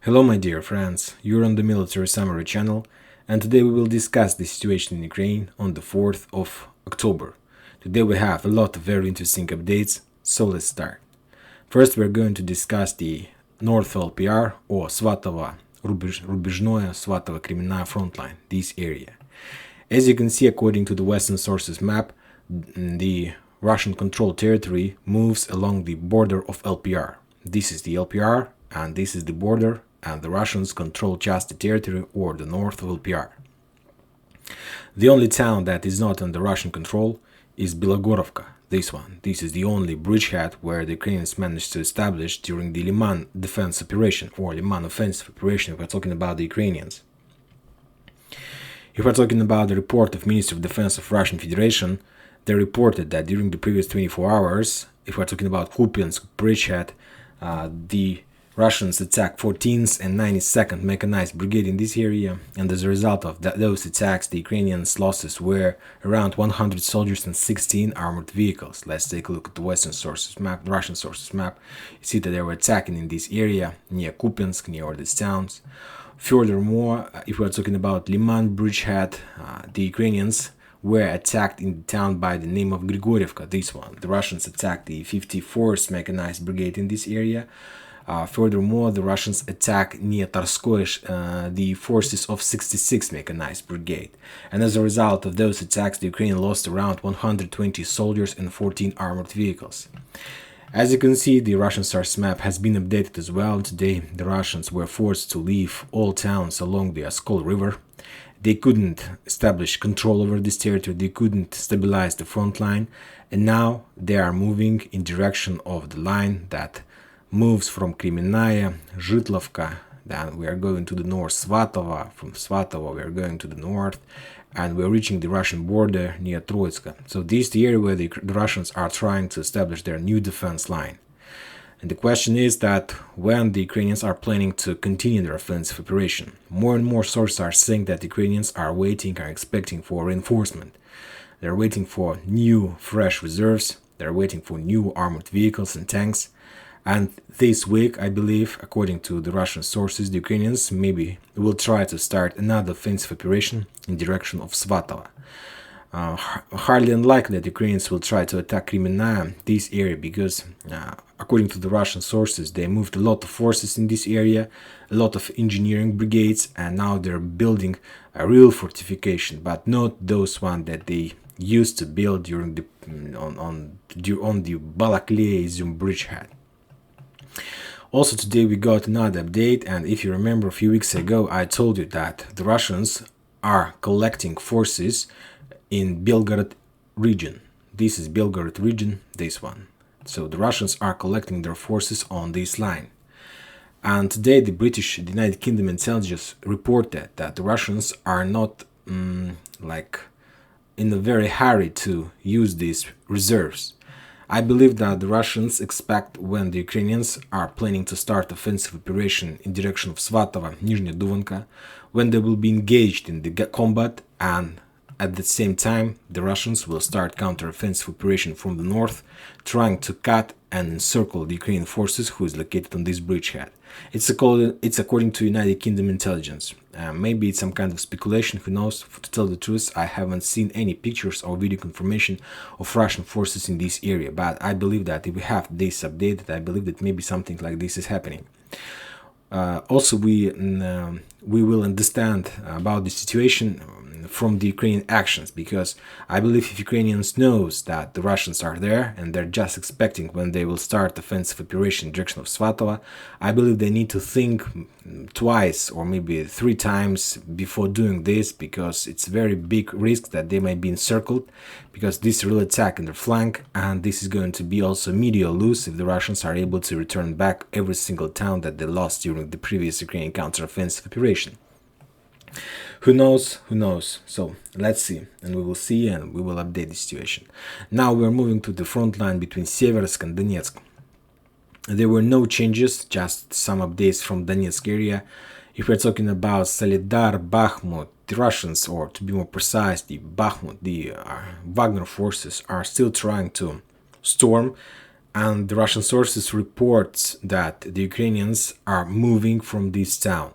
Hello my dear friends, you're on the Military Summary channel, and today we will discuss the situation in Ukraine on the 4th of October. Today we have a lot of very interesting updates, so let's start. First we're going to discuss the North LPR or Svatovo Rubezhnoye Svatovo Kremenная front line, this area. As you can see, according to the Western sources map, the Russian controlled territory moves along the border of LPR. This is the LPR and this is the border, and the Russians control just the territory or the north of LPR. The only town that is not under Russian control is Belogorovka, this one. This is the only bridgehead where the Ukrainians managed to establish during the Liman defense operation or Liman offensive operation if we're talking about the Ukrainians. If we're talking about the report of Ministry of Defense of Russian Federation, they reported that during the previous 24 hours, if we're talking about Kupiansk bridgehead, the Russians attacked 14th and 92nd Mechanized Brigade in this area, and as a result of those attacks, the Ukrainians' losses were around 100 soldiers and 16 armored vehicles. Let's take a look at the Western sources map, the Russian sources map. You see that they were attacking in this area, near Kupiansk, near all these towns. Furthermore, if we're talking about Liman bridgehead, the Ukrainians were attacked in the town by the name of Grigorievka, this one. The Russians attacked the 54th Mechanized Brigade in this area. Furthermore, the Russians attacked near Tarskoye the forces of 66th Mechanized Brigade. And as a result of those attacks, the Ukraine lost around 120 soldiers and 14 armored vehicles. As you can see, the Russian source map has been updated as well. Today, the Russians were forced to leave all towns along the Oskol River. They couldn't establish control over this territory, they couldn't stabilize the front line, and now they are moving in direction of the line that moves from Kremenная, Zhitlovka, then we are going to the north, Svatovo, from Svatovo we are going to the north, and we are reaching the Russian border near Troitska. So this is the area where the Russians are trying to establish their new defense line. And the question is that when the Ukrainians are planning to continue their offensive operation. More and more sources are saying that the Ukrainians are expecting for reinforcement. They're waiting for new, fresh reserves. They're waiting for new armored vehicles and tanks. And this week, I believe, according to the Russian sources, the Ukrainians maybe will try to start another offensive operation in direction of Svatovo. Hardly unlikely that Ukrainians will try to attack Kremenная, this area, because according to the Russian sources, they moved a lot of forces in this area, a lot of engineering brigades, and now they're building a real fortification, but not those one that they used to build during the on the Balakleya-Izum bridgehead. Also today we got another update, and if you remember a few weeks ago I told you that the Russians are collecting forces in Belgorod region. This is Belgorod region, this one. So the Russians are collecting their forces on this line. And today the United Kingdom intelligence reported that the Russians are not in a very hurry to use these reserves. I believe that the Russians expect when the Ukrainians are planning to start offensive operation in direction of Svatovo, Nizhny Duvanka, when they will be engaged in the combat, and at the same time the Russians will start counter-offensive operation from the north, trying to cut and encircle the Ukrainian forces who is located on this bridgehead. It's according to United Kingdom intelligence. Maybe it's some kind of speculation, who knows. To tell the truth, I haven't seen any pictures or video confirmation of Russian forces in this area, but I believe that if we have this updated, I believe that maybe something like this is happening. Also, we will understand about the situation from the Ukrainian actions, because I believe if Ukrainians knows that the Russians are there and they're just expecting when they will start offensive operation in direction of Svatovo, I believe they need to think twice or maybe 3 times before doing this, because it's very big risk that they might be encircled, because this will attack in their flank, and this is going to be also media loss if the Russians are able to return back every single town that they lost during the previous Ukrainian counter-offensive operation. Who knows? Who knows? So let's see, and we will see, and we will update the situation. Now we are moving to the front line between Seversk and Donetsk. There were no changes, just some updates from Donetsk area. If we're talking about Solidar, Bakhmut, the Russians, or to be more precise, the Bakhmut, the Wagner forces are still trying to storm and the Russian sources report that the Ukrainians are moving from this town.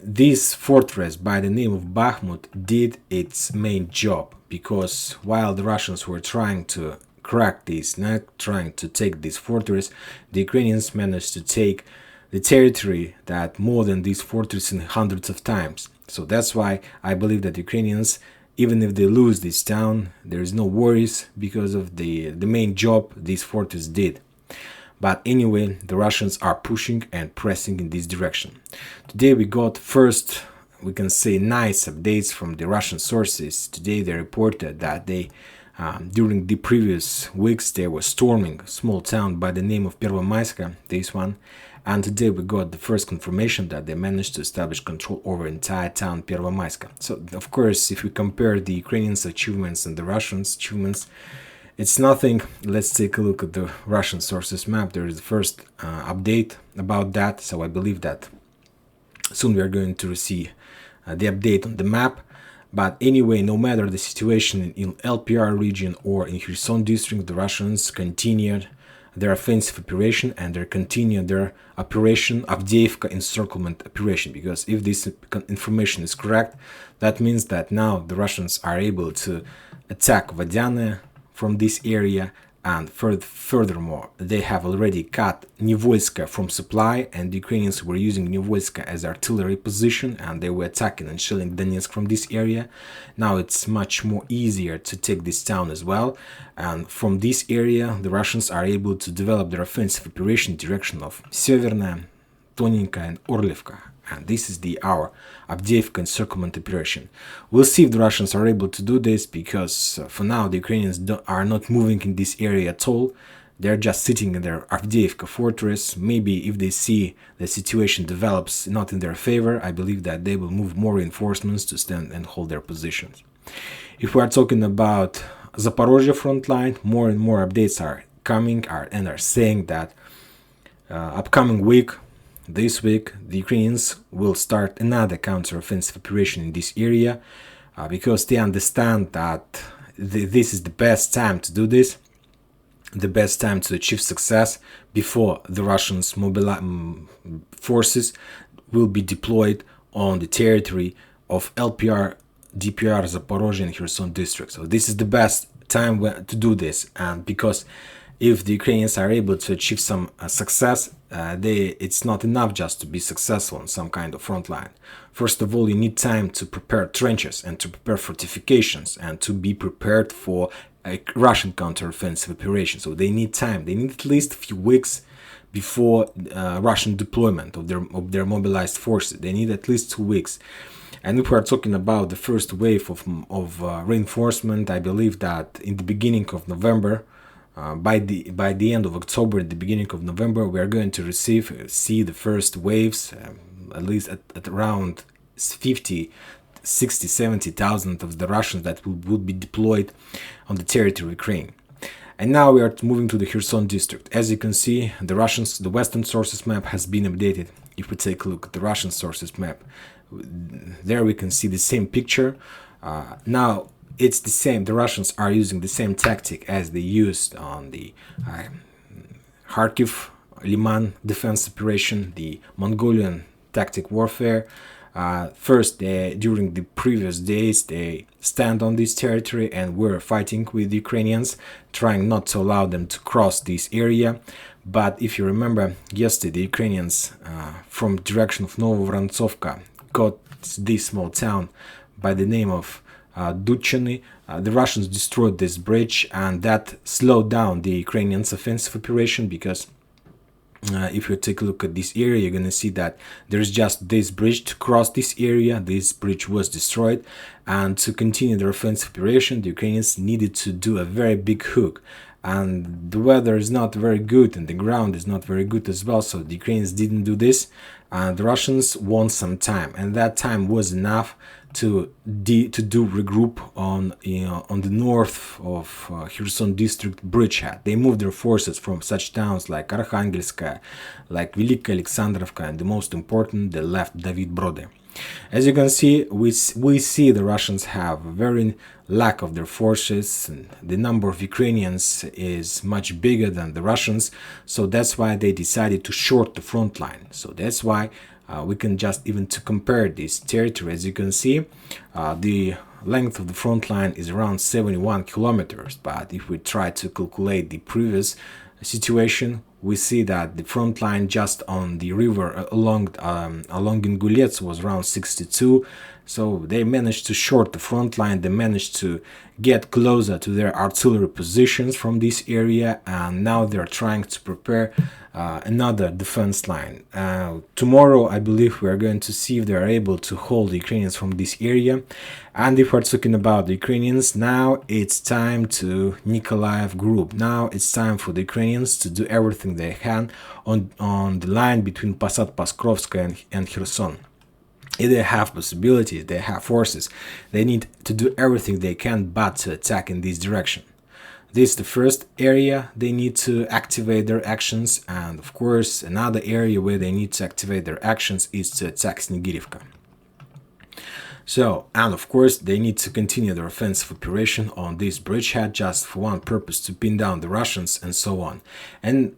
This fortress by the name of Bakhmut did its main job, because while the Russians were trying to crack this neck, trying to take this fortress, the Ukrainians managed to take the territory that more than this fortress in hundreds of times. So that's why I believe that Ukrainians, even if they lose this town, there is no worries because of the main job this fortress did. But anyway, the Russians are pushing and pressing in this direction. Today we got first, we can say, nice updates from the Russian sources. Today they reported that during the previous weeks they were storming a small town by the name of Pervomaiska, this one. And today we got the first confirmation that they managed to establish control over entire town Pervomaiska. So of course, if we compare the Ukrainians' achievements and the Russians' achievements, it's nothing. Let's take a look at the Russian sources map. There is the first update about that. So I believe that soon we are going to receive the update on the map. But anyway, no matter the situation in LPR region or in Kherson district, the Russians continued their offensive operation, and they continued their operation Avdiivka encirclement operation. Because if this information is correct, that means that now the Russians are able to attack Vodyane from this area, and furthermore, they have already cut Nivoyska from supply, and the Ukrainians were using Nivoyska as artillery position, and they were attacking and shelling Donetsk from this area. Now it's much more easier to take this town as well, and from this area the Russians are able to develop their offensive operation in direction of Severna, Toninka and Orlivka. And this is our Avdiivka encirclement operation. We'll see if the Russians are able to do this, because for now the Ukrainians are not moving in this area at all. They're just sitting in their Avdiivka fortress. Maybe if they see the situation develops not in their favor, I believe that they will move more reinforcements to stand and hold their positions. If we are talking about Zaporozhye front line, more and more updates are coming and are saying that upcoming week, this week, the Ukrainians will start another counter-offensive operation in this area, because they understand that this is the best time to do this, the best time to achieve success before the Russians' forces will be deployed on the territory of LPR, DPR, Zaporozhye and Kherson districts. So this is the best time to do this, and because if the Ukrainians are able to achieve some success, it's not enough just to be successful on some kind of front line. First of all, you need time to prepare trenches and to prepare fortifications and to be prepared for a Russian counteroffensive operation. So they need time. They need at least a few weeks before Russian deployment of their mobilized forces. They need at least 2 weeks. And if we are talking about the first wave of reinforcement, I believe that in the beginning of November, by the end of October, at the beginning of November, we are going to see the first waves, at least at around 50, 60, 70,000 of the Russians that would be deployed on the territory of Ukraine. And now we are moving to the Kherson district. As you can see, the Western sources map has been updated. If we take a look at the Russian sources map, there we can see the same picture. Now it's the same. The Russians are using the same tactic as they used on the Kharkiv Liman defense operation, the Mongolian tactic warfare. First, during the previous days, they stand on this territory and were fighting with the Ukrainians, trying not to allow them to cross this area. But if you remember, yesterday the Ukrainians from direction of Novovorontsovka got this small town by the name of Ducheny. The Russians destroyed this bridge, and that slowed down the Ukrainians' offensive operation, because if you take a look at this area, you're going to see that there's just this bridge to cross this area. This bridge was destroyed, and to continue their offensive operation, the Ukrainians needed to do a very big hook. And the weather is not very good, and the ground is not very good as well, so the Ukrainians didn't do this, and the Russians won some time, and that time was enough to do regroup on the north of Kherson district bridgehead. They moved their forces from such towns like Arkhangelskaya, like Velika Alexandrovka, and the most important, they left David Brode. As you can see, we see the Russians have a very lack of their forces, and the number of Ukrainians is much bigger than the Russians, so that's why they decided to short the front line. So that's why we can just even to compare this territory. As you can see, the length of the front line is around 71 kilometers, but if we try to calculate the previous situation, we see that the front line just on the river along Ingulets was around 62. So they managed to short the front line. They managed to get closer to their artillery positions from this area, and now they're trying to prepare another defense line. Tomorrow, I believe we are going to see if they are able to hold the Ukrainians from this area. And if we're talking about the Ukrainians, now it's time to Nikolaev group. Now it's time for the Ukrainians to do everything they can on the line between Posad-Pokrovskoye and Kherson. If they have possibilities, they have forces, they need to do everything they can but to attack in this direction. This is the first area they need to activate their actions, and of course another area where they need to activate their actions is to attack Snegirivka. So, and of course they need to continue their offensive operation on this bridgehead just for one purpose, to pin down the Russians and so on. And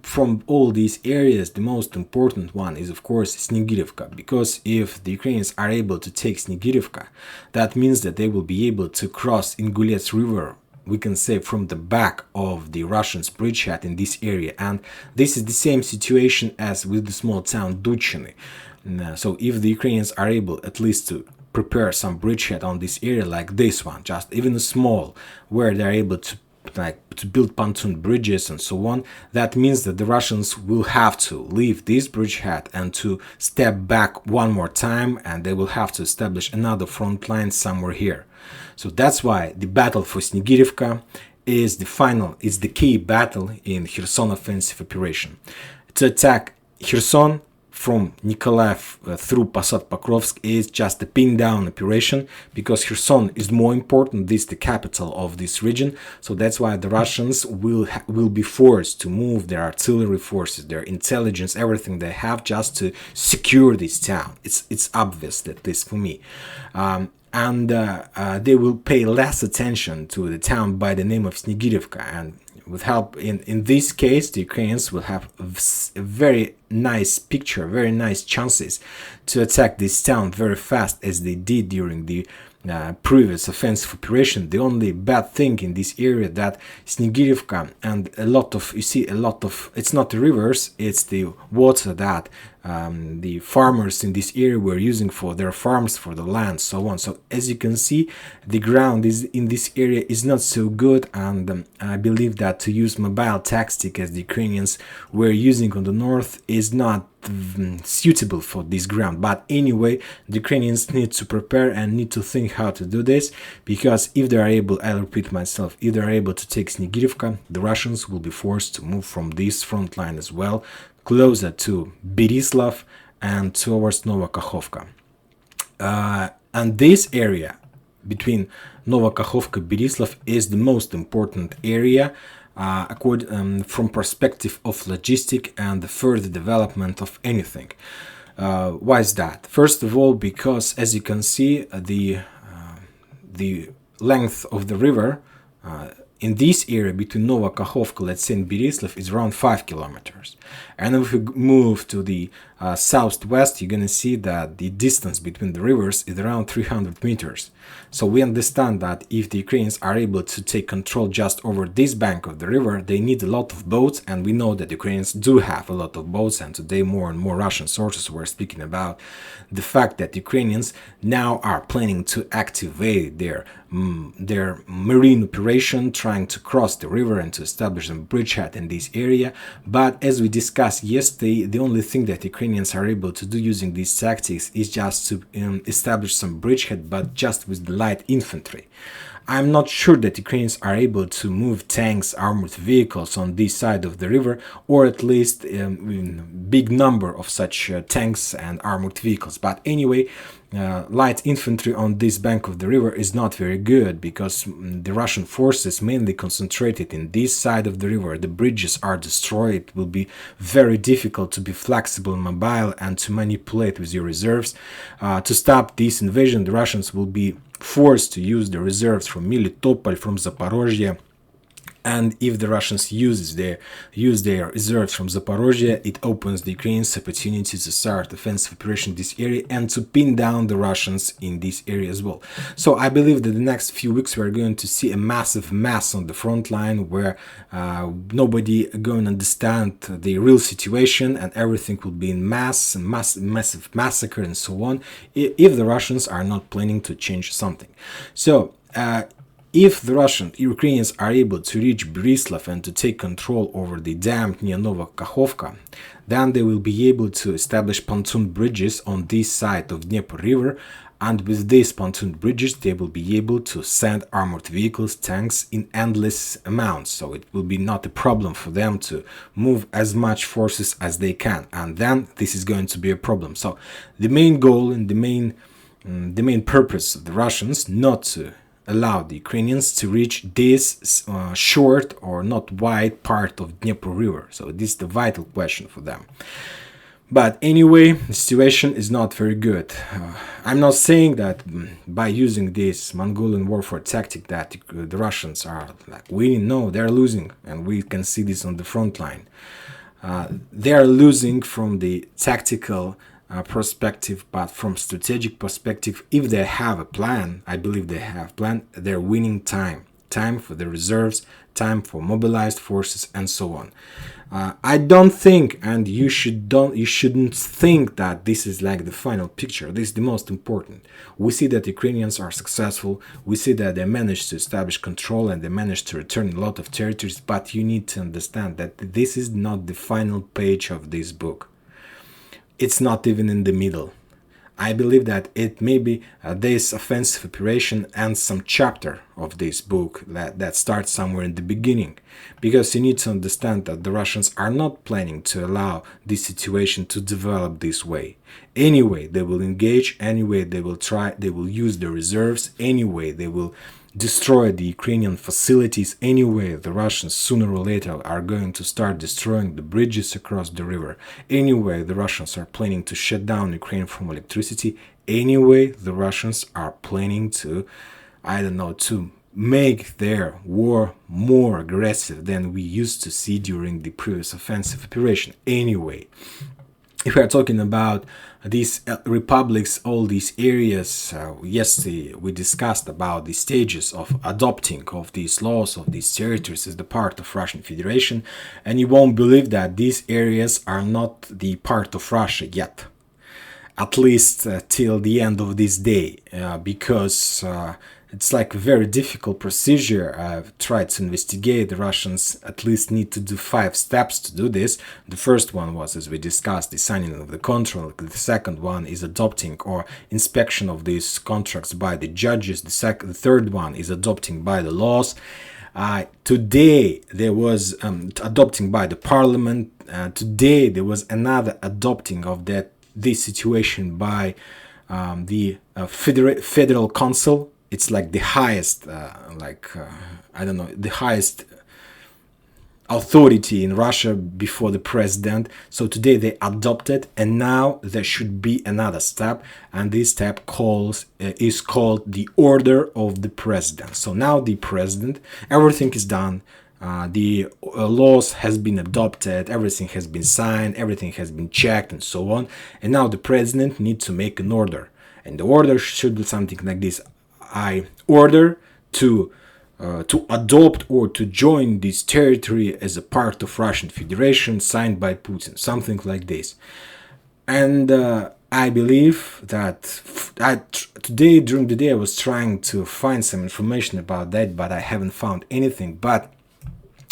from all these areas, the most important one is of course Snegirivka, because if the Ukrainians are able to take Snegirivka, that means that they will be able to cross Ingulets River, we can say, from the back of the Russians' bridgehead in this area. And this is the same situation as with the small town Duchiny. So if the Ukrainians are able at least to prepare some bridgehead on this area like this one, just even small, where they're able to build pontoon bridges and so on, that means that the Russians will have to leave this bridgehead and to step back one more time, and they will have to establish another front line somewhere here. So that's why the battle for Snegirivka is the key battle in Kherson offensive operation. To attack Kherson from Nikolaev through Posad-Pokrovsk is just a pin down operation, because Kherson is more important. This is the capital of this region, so that's why the Russians will be forced to move their artillery forces, their intelligence, everything they have, just to secure this town. It's obvious, at least for me. And they will pay less attention to the town by the name of Snegirivka, and with help in this case, the Ukrainians will have a very nice picture, very nice chances to attack this town very fast, as they did during the previous offensive operation. The only bad thing in this area that Snegirivka and it's not the rivers, it's the water that the farmers in this area were using for their farms, for the land, so on. So as you can see, the ground in this area is not so good, and I believe that to use mobile tactic as the Ukrainians were using on the north is not suitable for this ground. But anyway, the Ukrainians need to prepare and need to think how to do this, because if they are able, I'll repeat myself, if they are able to take Snegirivka, the Russians will be forced to move from this front line as well, closer to Berislav and towards Novokakhovka. And this area between Novokakhovka and Berislav is the most important area from perspective of logistic and the further development of anything. Why is that? First of all, because as you can see, the length of the river in this area between Novokakhovka, let's say, and Berislav is around 5 kilometers. And if we move to the southwest, you're going to see that the distance between the rivers is around 300 meters. So we understand that if the Ukrainians are able to take control just over this bank of the river, they need a lot of boats, and we know that Ukrainians do have a lot of boats, and today more and more Russian sources were speaking about the fact that Ukrainians now are planning to activate their marine operation, trying to cross the river and to establish a bridgehead in this area. But as we discussed yesterday, the only thing that Ukrainians are able to do using these tactics is just to establish some bridgehead, but just with the light infantry. I'm not sure that Ukrainians are able to move tanks, armored vehicles on this side of the river, or at least big number of such tanks and armored vehicles. But anyway, light infantry on this bank of the river is not very good, because the Russian forces mainly concentrated in this side of the river. The bridges are destroyed. It will be very difficult to be flexible and mobile and to manipulate with your reserves. To stop this invasion, the Russians will be forced to use the reserves from Melitopol, from Zaporozhye. And if the Russians use their reserves from Zaporozhye, it opens the Ukrainians opportunity to start offensive operation in this area and to pin down the Russians in this area as well. So I believe that the next few weeks we are going to see a massive mess on the front line, where nobody going to understand the real situation, and everything will be in massive massacre and so on, if the Russians are not planning to change something. So if the Ukrainians are able to reach Borislav and to take control over the dam near Novokakhovka, then they will be able to establish pontoon bridges on this side of Dnieper River, and with these pontoon bridges they will be able to send armored vehicles, tanks in endless amounts. So it will be not a problem for them to move as much forces as they can, and then this is going to be a problem. So the main goal and the main purpose of the Russians not to allow the Ukrainians to reach this short or not wide part of Dnieper River. So this is the vital question for them. But anyway, the situation is not very good. I'm not saying that by using this Mongolian warfare tactic that the Russians are like winning. No, they're losing, and we can see this on the front line. They are losing from the tactical perspective, but from strategic perspective, if they have a plan, I believe they have a plan, they're winning time for the reserves, time for mobilized forces, and so on. I don't think, and you shouldn't think that this is like the final picture. This is the most important. We see that Ukrainians are successful. We see that they managed to establish control and they managed to return a lot of territories. But you need to understand that this is not the final page of this book. It's not even in the middle. I believe that it may be this offensive operation and some chapter of this book that starts somewhere in the beginning. Because you need to understand that the Russians are not planning to allow this situation to develop this way. Anyway, they will engage. Anyway, they will try. They will use the reserves. Anyway, they will destroy the Ukrainian facilities. Anyway, the Russians sooner or later are going to start destroying the bridges across the river. Anyway, the Russians are planning to shut down Ukraine from electricity. Anyway, the Russians are planning to, to make their war more aggressive than we used to see during the previous offensive operation. Anyway, if we are talking about these republics, all these areas, yesterday we discussed about the stages of adopting of these laws of these territories as the part of Russian Federation, and you won't believe that these areas are not the part of Russia yet, at least till the end of this day, because it's like a very difficult procedure. I've tried to investigate. The Russians at least need to do 5 steps to do this. The first one was, as we discussed, the signing of the contract. The second one is adopting or inspection of these contracts by the judges. The third one is adopting by the laws. Today there was adopting by the parliament. Today there was another adopting of this situation by the federal council. It's like the highest, the highest authority in Russia before the president. So today they adopted, and now there should be another step, and this step is called the order of the president. So now the president, everything is done. The laws has been adopted, everything has been signed, everything has been checked, and so on. And now the president needs to make an order, and the order should be something like this. I order to adopt or to join this territory as a part of Russian Federation, signed by Putin, something like this. And I believe that today, during the day, I was trying to find some information about that, but I haven't found anything. But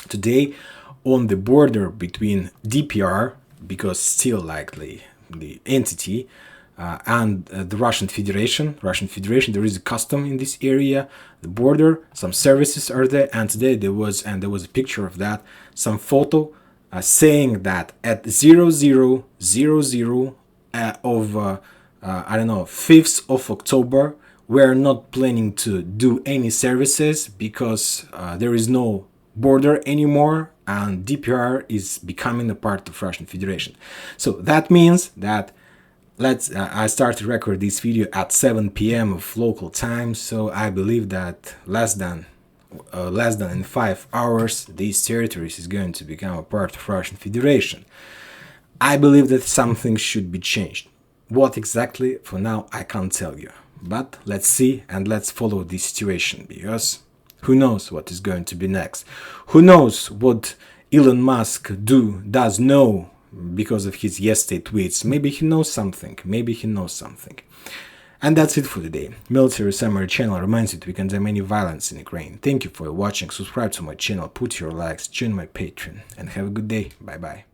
today, on the border between DPR, because still likely the entity, and the Russian Federation. There is a custom in this area, the border. Some services are there, and today there was a picture of that, some photo saying that at 0000 of I don't know, 5th of October, we're not planning to do any services because there is no border anymore, and DPR is becoming a part of Russian Federation. So that means that I started to record this video at 7 p.m. of local time, so I believe that less than in 5 hours these territories is going to become a part of Russian Federation. I believe that something should be changed. What exactly, for now, I can't tell you. But let's see and let's follow this situation, because who knows what is going to be next. Who knows what Elon Musk does know because of his yesterday tweets. Maybe he knows something. And that's it for today. Military Summary channel reminds you to condemn any violence in Ukraine. Thank you for watching. Subscribe to my channel, put your likes, join my Patreon, and have a good day. Bye bye.